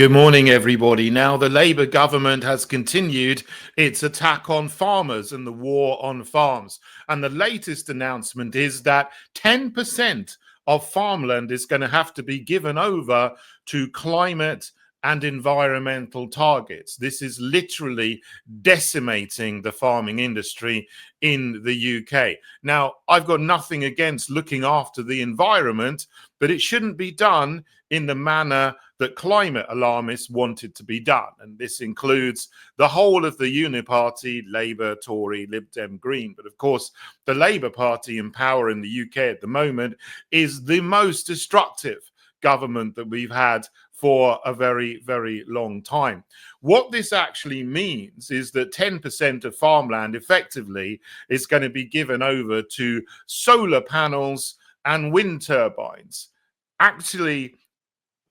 Good morning, everybody. Now, the Labour government has continued its attack on farmers and the war on farms. And the latest announcement is that 10% of farmland is going to have to be given over to climate and environmental targets. This is literally decimating the farming industry in the UK. Now, I've got nothing against looking after the environment, but it shouldn't be done in the manner that climate alarmists want it to be done. And this includes the whole of the Uniparty, Labour, Tory, Lib Dem, Green. But of course, the Labour Party in power in the UK at the moment is the most destructive government that we've had for a very, very long time. What this actually means is that 10% of farmland effectively is going to be given over to solar panels and wind turbines, actually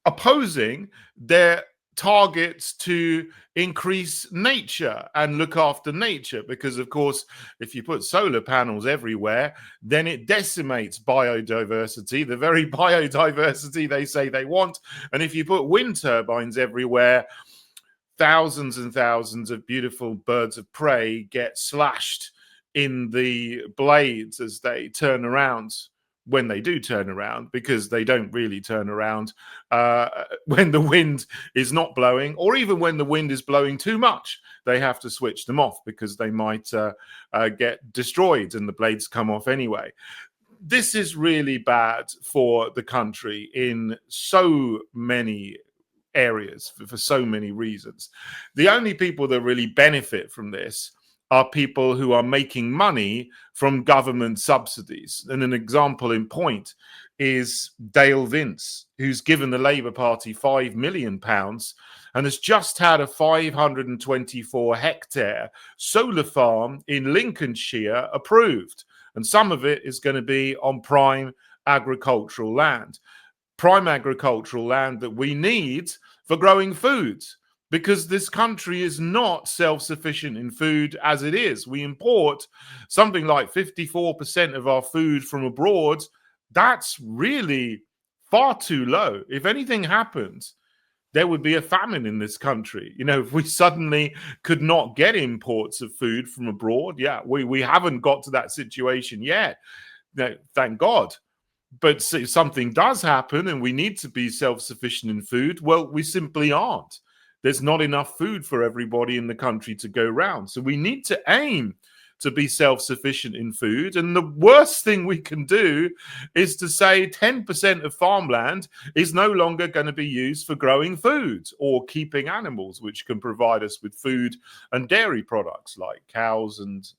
opposing their targets to increase nature and look after nature, because of course if you put solar panels everywhere, then it decimates biodiversity, the very biodiversity they say they want. And if you put wind turbines everywhere, thousands and thousands of beautiful birds of prey get slashed in the blades as they turn around, when they do turn around, because they don't really turn around when the wind is not blowing, or even when the wind is blowing too much. They have to switch them off because they might get destroyed and the blades come off anyway. This is really bad for the country in so many areas for so many reasons. The only people that really benefit from this are people who are making money from government subsidies. And an example in point is Dale Vince, who's given the Labour Party £5 million and has just had a 524 hectare solar farm in Lincolnshire approved. And some of it is going to be on prime agricultural land. Prime agricultural land that we need for growing foods, because this country is not self-sufficient in food as it is. We import something like 54% of our food from abroad. That's really far too low. If anything happens, there would be a famine in this country. You know, if we suddenly could not get imports of food from abroad, we haven't got to that situation yet. No, thank God. But if something does happen and we need to be self-sufficient in food, well, we simply aren't. There's not enough food for everybody in the country to go round. So we need to aim to be self-sufficient in food. And the worst thing we can do is to say 10% of farmland is no longer going to be used for growing food or keeping animals, which can provide us with food and dairy products like cows and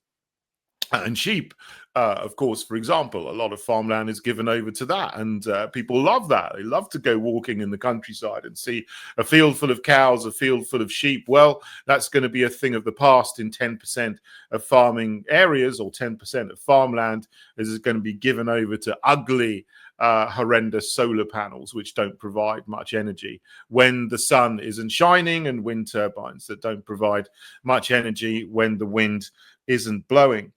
sheep. Of course, for example, a lot of farmland is given over to that, and people love that. They love to go walking in the countryside and see a field full of cows, a field full of sheep. Well, that's going to be a thing of the past in 10% of farming areas, or 10% of farmland is going to be given over to ugly, horrendous solar panels, which don't provide much energy when the sun isn't shining, and wind turbines that don't provide much energy when the wind isn't blowing.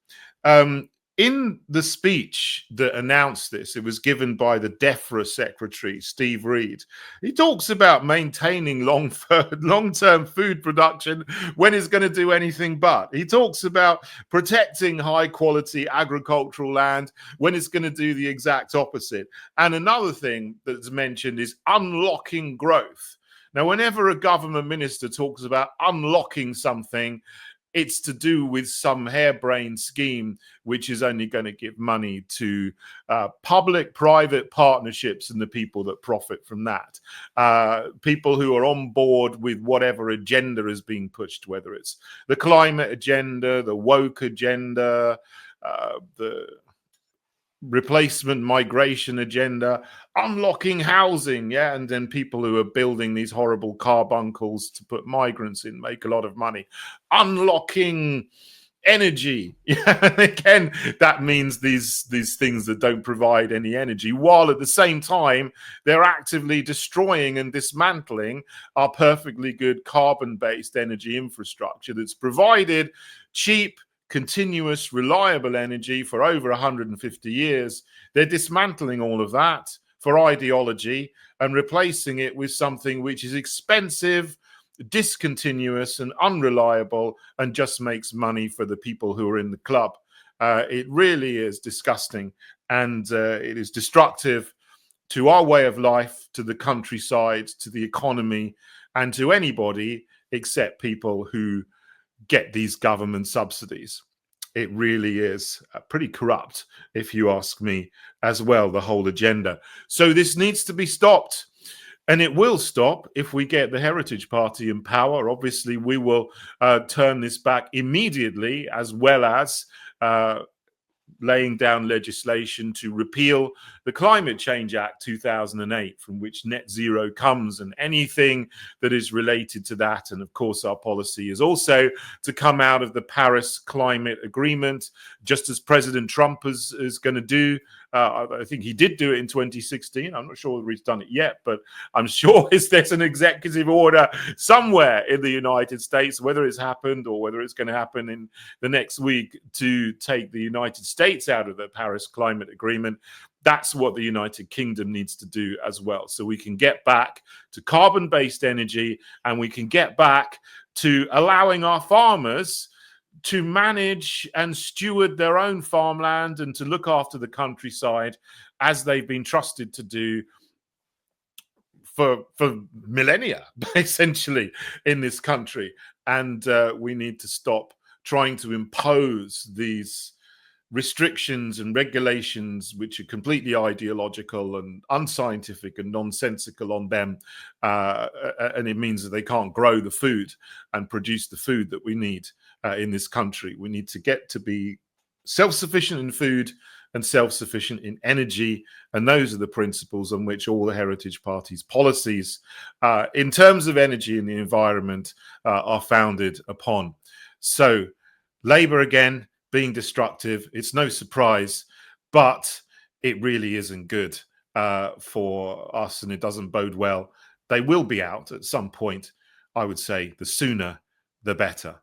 In the speech that announced this, it was given by the DEFRA secretary, Steve Reed. He talks about maintaining long-term food production when it's going to do anything but. He talks about protecting high-quality agricultural land when it's going to do the exact opposite. And another thing that's mentioned is unlocking growth. Now, whenever a government minister talks about unlocking something, it's to do with some harebrained scheme which is only going to give money to public-private partnerships and the people that profit from that. People who are on board with whatever agenda is being pushed, whether it's the climate agenda, the woke agenda, the replacement migration agenda, unlocking housing, and then people who are building these horrible carbuncles to put migrants in make a lot of money. Unlocking energy, again, that means these things that don't provide any energy, while at the same time they're actively destroying and dismantling our perfectly good carbon-based energy infrastructure that's provided cheap, continuous, reliable energy for over 150 years. They're dismantling all of that for ideology and replacing it with something which is expensive, discontinuous, and unreliable, and just makes money for the people who are in the club. It really is disgusting, and it is destructive to our way of life, to the countryside, to the economy, and to anybody except people who get these government subsidies. It really is pretty corrupt, if you ask me, as well, the whole agenda. So this needs to be stopped. And it will stop if we get the Heritage Party in power. Obviously, we will turn this back immediately, as well as laying down legislation to repeal the Climate Change Act 2008, from which net zero comes, and anything that is related to that. And of course, our policy is also to come out of the Paris Climate Agreement, just as President Trump is going to do. I think he did do it in 2016. I'm not sure whether he's done it yet, but I'm sure there's an executive order somewhere in the United States, whether it's happened or whether it's going to happen in the next week, to take the United States out of the Paris Climate Agreement. That's what the United Kingdom needs to do as well. So we can get back to carbon-based energy, and we can get back to allowing our farmers to manage and steward their own farmland and to look after the countryside as they've been trusted to do for millennia, essentially, in this country. And we need to stop trying to impose these restrictions and regulations which are completely ideological and unscientific and nonsensical on them, and it means that they can't grow the food and produce the food that we need in this country. We need to get to be self-sufficient in food and self-sufficient in energy, and those are the principles on which all the Heritage Party's policies in terms of energy and the environment are founded upon. So Labour, again, being destructive, it's no surprise, but it really isn't good for us, and it doesn't bode well. They will be out at some point. I would say the sooner, the better.